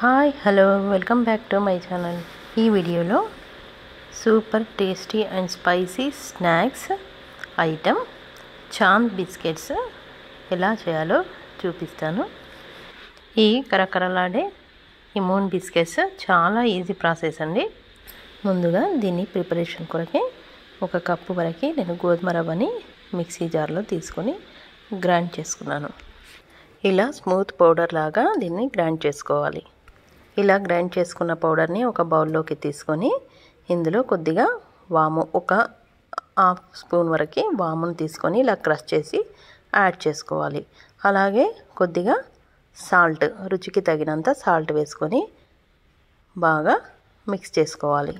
Hi hello welcome back to my channel. ఈ వీడియోలో super tasty and spicy snacks item Chand biscuits ఎలా చేయాలో చూపిస్తాను. ఈ కరకరలాడే ఈ మూన్ బిస్కెట్స్ చాలా ఈజీ ప్రాసెస్ అండి. ముందుగా దీన్ని ప్రిపరేషన్ కొరకే 1 కప్పు వరకు నేను గోధుమ రవ్వని మిక్సీ జార్లో తీసుకొని గ్రైండ్ చేసుకున్నాను. ఇలా స్మూత్ పౌడర్ లాగా దీన్ని గ్రైండ్ చేసుకోవాలి. ఇలా గ్రైండ్ చేసుకున్న పౌడర్ని ఒక బౌల్లోకి తీసుకొని ఇందులో కొద్దిగా వాము, 1/2 స్పూన్ వరకు వామును తీసుకొని ఇలా క్రష్ చేసి యాడ్ చేసుకోవాలి. అలాగే కొద్దిగా సాల్ట్, రుచికి తగినంత సాల్ట్ వేసుకొని బాగా మిక్స్ చేసుకోవాలి.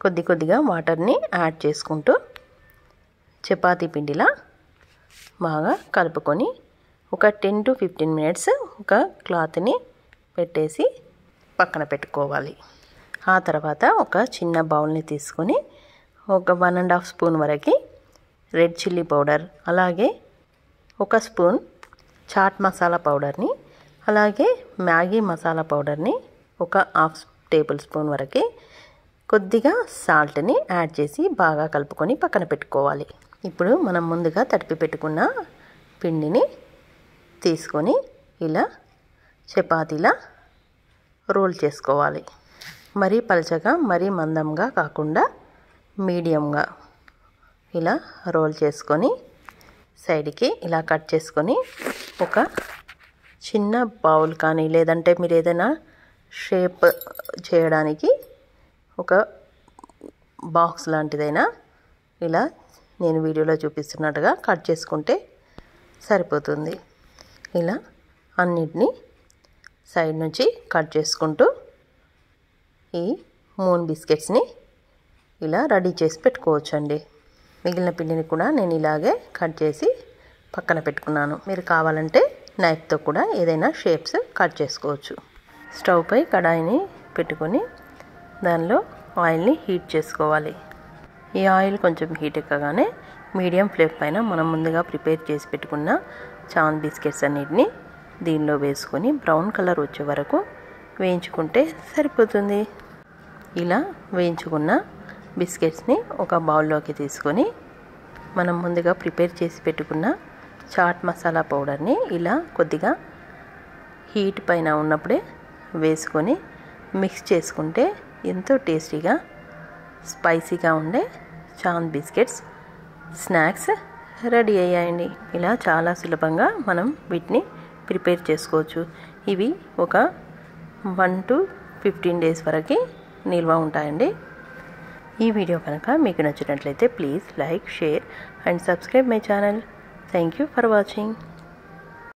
కొద్దిగా వాటర్ని యాడ్ చేసుకుంటూ చపాతీ పిండిలా బాగా కలుపుకొని ఒక 10 to 15 మినిట్స్ ఒక క్లాత్ని పెట్టేసి పక్కన పెట్టుకోవాలి. ఆ తర్వాత ఒక చిన్న బౌల్ని తీసుకొని ఒక 1.5 స్పూన్ వరకు రెడ్ చిల్లీ పౌడర్, అలాగే 1 స్పూన్ చాట్ మసాలా పౌడర్ని, అలాగే మ్యాగీ మసాలా పౌడర్ని 1/2 టేబుల్ స్పూన్ వరకు కొద్దిగా సాల్ట్ని యాడ్ చేసి బాగా కలుపుకొని పక్కన పెట్టుకోవాలి. ఇప్పుడు మనం ముందుగా తడిపి పెట్టుకున్న పిండిని తీసుకొని ఇలా చపాతీలా రోల్ చేసుకోవాలి. మరీ పలచగా మరీ మందంగా కాకుండా మీడియంగా ఇలా రోల్ చేసుకొని సైడ్కి ఇలా కట్ చేసుకొని ఒక చిన్న బౌల్ కానీ లేదంటే మీరు ఏదైనా షేప్ చేయడానికి ఒక బాక్స్ లాంటిదైనా ఇలా నేను వీడియోలో చూపిస్తున్నట్టుగా కట్ చేసుకుంటే సరిపోతుంది. ఇలా అన్నిటినీ సైడ్ నుంచి కట్ చేసుకుంటూ ఈ మూన్ బిస్కెట్స్ని ఇలా రెడీ చేసి పెట్టుకోవచ్చండి. మిగిలిన పిండిని కూడా నేను ఇలాగే కట్ చేసి పక్కన పెట్టుకున్నాను. మీరు కావాలంటే నైఫ్తో కూడా ఏదైనా షేప్స్ కట్ చేసుకోవచ్చు. స్టవ్ పై కడాయిని పెట్టుకొని దానిలో ఆయిల్ని హీట్ చేసుకోవాలి. ఈ ఆయిల్ కొంచెం హీట్ ఎక్కగానే మీడియం ఫ్లేమ్ పైన మనం ముందుగా ప్రిపేర్ చేసి పెట్టుకున్న చాంద్ బిస్కెట్స్ అన్నిటిని దీనిలో వేసుకొని బ్రౌన్ కలర్ వచ్చే వరకు వేయించుకుంటే సరిపోతుంది. ఇలా వేయించుకున్న బిస్కెట్స్ని ఒక బౌల్లోకి తీసుకొని మనం ముందుగా ప్రిపేర్ చేసి పెట్టుకున్న చాట్ మసాలా పౌడర్ని ఇలా కొద్దిగా హీట్ పైన ఉన్నప్పుడే వేసుకొని మిక్స్ చేసుకుంటే ఎంతో టేస్టీగా స్పైసీగా ఉండే చాంద్ బిస్కెట్స్ స్నాక్స్ రెడీ అయ్యాయండి. ఇలా చాలా సులభంగా మనం వీటిని ప్రిపేర్ చేసుకోవచ్చు. ఇవి ఒక 1 to 15 డేస్ వరకు నిల్వ ఉంటాయండి. ఈ వీడియో కనుక మీకు నచ్చినట్లయితే please like, share and subscribe my channel. Thank you for watching.